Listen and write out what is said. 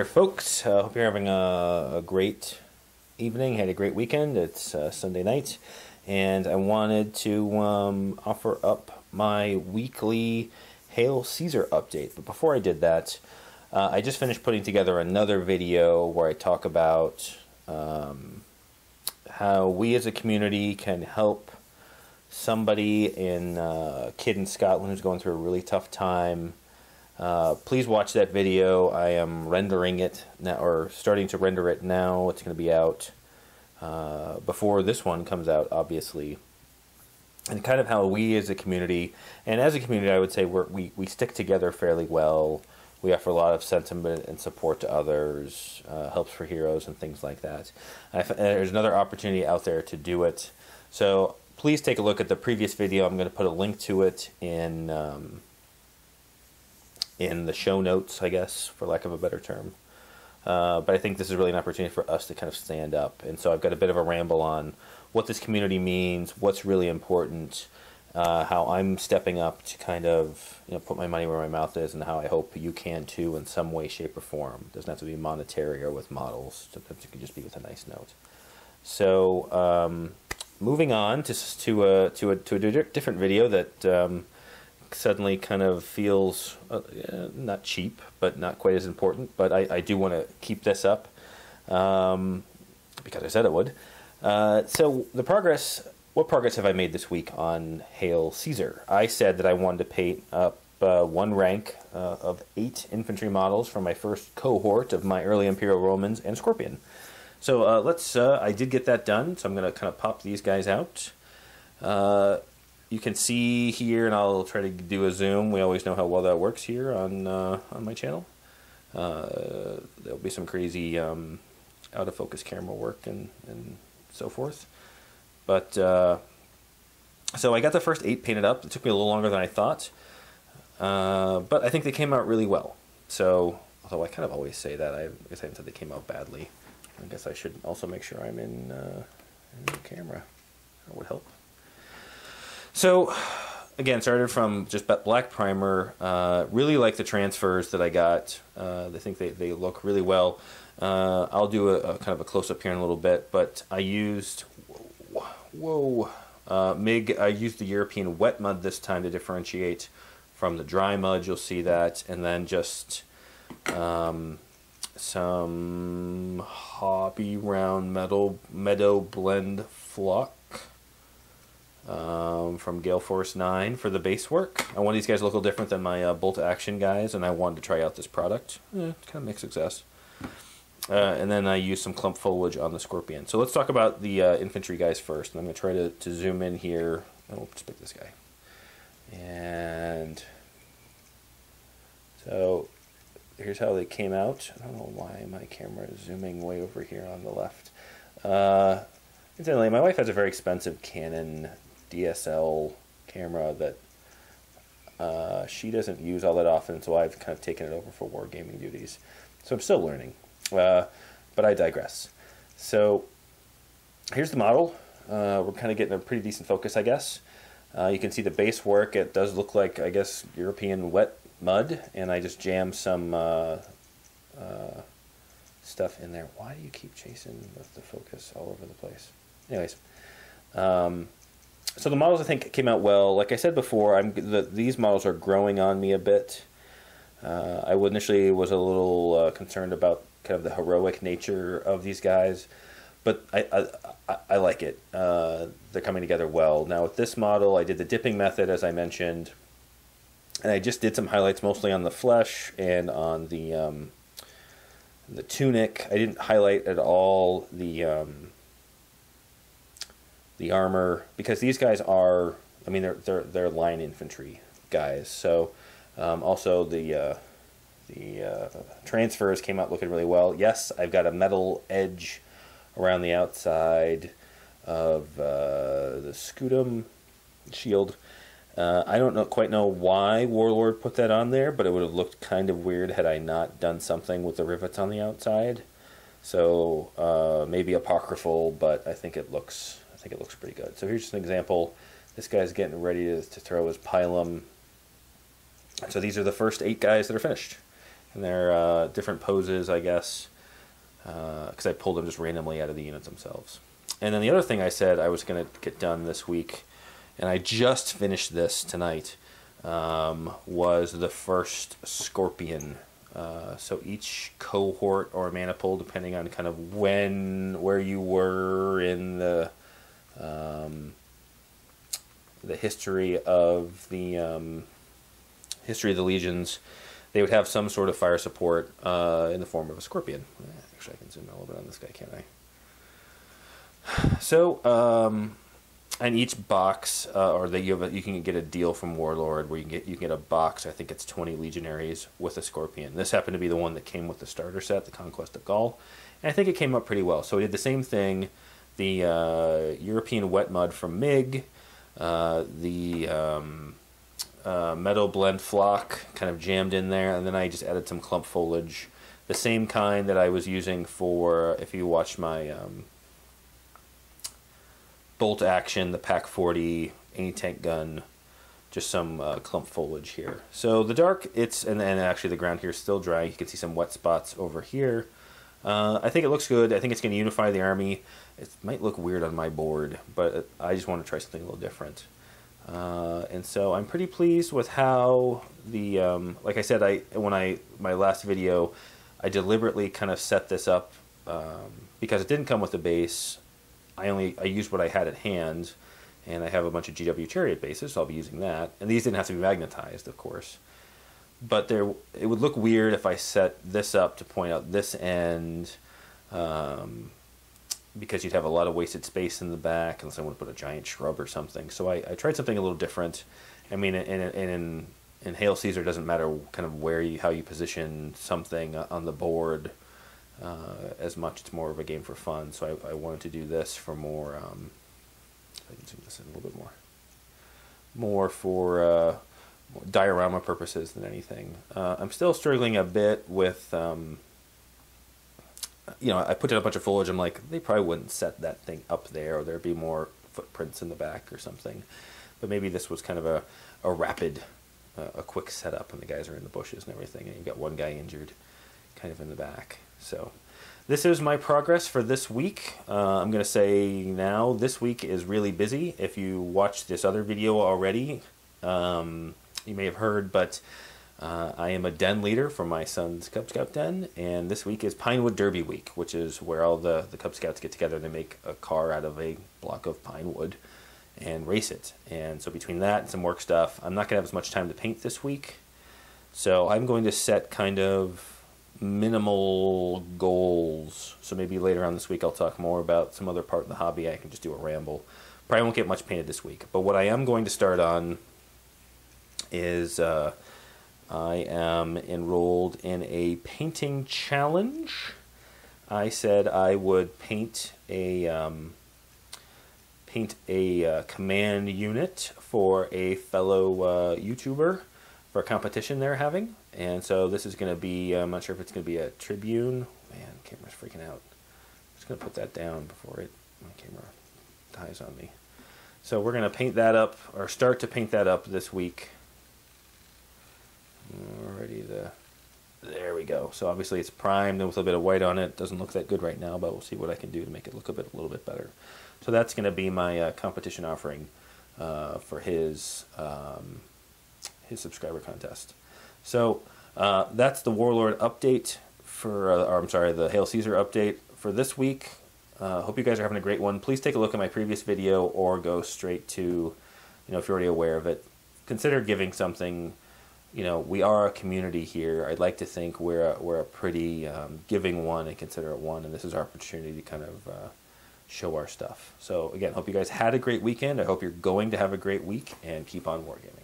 there, folks. Hope you're having a great evening. Had a great weekend. It's Sunday night, and I wanted to offer up my weekly Hail Caesar update. But before I did that, I just finished putting together another video where I talk about how we as a community can help somebody a kid in Scotland who's going through a really tough time. Please watch that video. I am rendering it now, or starting to render it now. It's going to be out before this one comes out, obviously. And kind of how we as a community, and as a community I would say we stick together fairly well. We offer a lot of sentiment and support to others, helps for heroes and things like that. There's another opportunity out there to do it. So please take a look at the previous video. I'm going to put a link to it in the show notes, I guess, for lack of a better term. But I think this is really an opportunity for us to kind of stand up. And so I've got a bit of a ramble on what this community means, what's really important, how I'm stepping up to kind of put my money where my mouth is, and how I hope you can too in some way, shape, or form. It doesn't have to be monetary or with models. Sometimes it can just be with a nice note. So moving on to a different video that suddenly kind of feels not cheap, but not quite as important. But I do want to keep this up because I said I would. So what progress have I made this week on Hail Caesar? I said that I wanted to paint up one rank of 8 infantry models from my first cohort of my early Imperial Romans and Scorpion. So I did get that done, so I'm going to kind of pop these guys out. You can see here, and I'll try to do a zoom. We always know how well that works here on my channel. There'll be some crazy out of focus camera work and so forth. But so I got the first 8 painted up. It took me a little longer than I thought, but I think they came out really well. So although I kind of always say that, I guess I haven't said they came out badly. I guess I should also make sure I'm in the camera. That would help. So, again, started from just black primer. Really like the transfers that I got. I think they look really well. I'll do a kind of a close-up here in a little bit, but I used, MIG. I used the European wet mud this time to differentiate from the dry mud. You'll see that. And then just some Hobby Round Meadow Blend Flock. From Gale Force 9 for the base work. I want these guys to look a little different than my bolt action guys, and I wanted to try out this product. Kind of mixed success. And then I used some clump foliage on the Scorpion. So let's talk about the infantry guys first. And I'm going to try to zoom in here. We'll just pick this guy. And so here's how they came out. I don't know why my camera is zooming way over here on the left. Incidentally, my wife has a very expensive Canon DSL camera that she doesn't use all that often, so I've kind of taken it over for wargaming duties. So I'm still learning, but I digress. So here's the model. We're kind of getting a pretty decent focus, I guess. You can see the base work. It does look like, I guess, European wet mud, and I just jammed some stuff in there. Why do you keep chasing with the focus all over the place? Anyways, so the models I think came out well. Like I said before, these models are growing on me a bit. I initially was a little concerned about kind of the heroic nature of these guys, but I like it. They're coming together well. Now with this model, I did the dipping method, as I mentioned, and I just did some highlights mostly on the flesh and on the tunic. I didn't highlight at all the armor, because these guys are, I mean, they're line infantry guys. So also the transfers came out looking really well. Yes, I've got a metal edge around the outside of the scutum shield. I don't quite know why Warlord put that on there, but it would have looked kind of weird had I not done something with the rivets on the outside. So maybe apocryphal, but I think it looks pretty good. So here's just an example. This guy's getting ready to throw his pilum. So these are the first 8 guys that are finished. And they're different poses, I guess, because I pulled them just randomly out of the units themselves. And then the other thing I said I was going to get done this week, and I just finished this tonight, was the first Scorpion. So each cohort or maniple, depending on kind of where you were in the history of the legions, they would have some sort of fire support in the form of a Scorpion. Actually, I can zoom in a little bit on this guy, can't I? So, and each box, you can get a deal from Warlord where you can get a box. I think it's 20 Legionaries with a Scorpion. This happened to be the one that came with the starter set, the Conquest of Gaul, and I think it came up pretty well. So we did the same thing. The European Wet Mud from MiG, the Meadow Blend Flock kind of jammed in there, and then I just added some clump foliage, the same kind that I was using for, if you watch my bolt action, the Pack 40 anti-tank gun, just some clump foliage here. So the dark, and actually the ground here is still dry. You can see some wet spots over here. I think it looks good. I think it's going to unify the army. It might look weird on my board, but I just want to try something a little different. And so I'm pretty pleased with how the, like I said, my last video, I deliberately kind of set this up because it didn't come with the base. I used what I had at hand, and I have a bunch of GW Chariot bases, so I'll be using that. And these didn't have to be magnetized, of course. But it would look weird if I set this up to point out this end, because you'd have a lot of wasted space in the back, unless I want to put a giant shrub or something. So I tried something a little different. I mean, in Hail Caesar, it doesn't matter kind of how you position something on the board as much. It's more of a game for fun. So I wanted to do this for more. If I can zoom this in a little bit more for diorama purposes than anything. I'm still struggling a bit with. I put in a bunch of foliage. I'm like, they probably wouldn't set that thing up there, or there'd be more footprints in the back or something. But maybe this was kind of a rapid, a quick setup, and the guys are in the bushes and everything, and you've got one guy injured kind of in the back. So this is my progress for this week. I'm going to say now, this week is really busy. If you watched this other video already, you may have heard, but I am a den leader for my son's Cub Scout den, and this week is Pinewood Derby Week, which is where all the Cub Scouts get together and they make a car out of a block of pine wood and race it. And so between that and some work stuff, I'm not going to have as much time to paint this week. So I'm going to set kind of minimal goals. So maybe later on this week I'll talk more about some other part of the hobby. I can just do a ramble. Probably won't get much painted this week. But what I am going to start on is I am enrolled in a painting challenge. I said I would paint a command unit for a fellow YouTuber for a competition they're having. And so this is going to be, I'm not sure if it's going to be a Tribune. Man, the camera's freaking out. I'm just going to put that down before my camera dies on me. So we're going to paint that up, or start to paint that up this week. There we go. So obviously it's primed and with a bit of white on it. Doesn't look that good right now, but we'll see what I can do to make it look a little bit better. So that's going to be my competition offering for his subscriber contest. So that's the Warlord update the Hail Caesar update for this week. Hope you guys are having a great one. Please take a look at my previous video, or go straight to, if you're already aware of it, consider giving something. We are a community here. I'd like to think we're a pretty giving one and considerate one, and this is our opportunity to kind of show our stuff. So again, hope you guys had a great weekend. I hope you're going to have a great week, and keep on wargaming.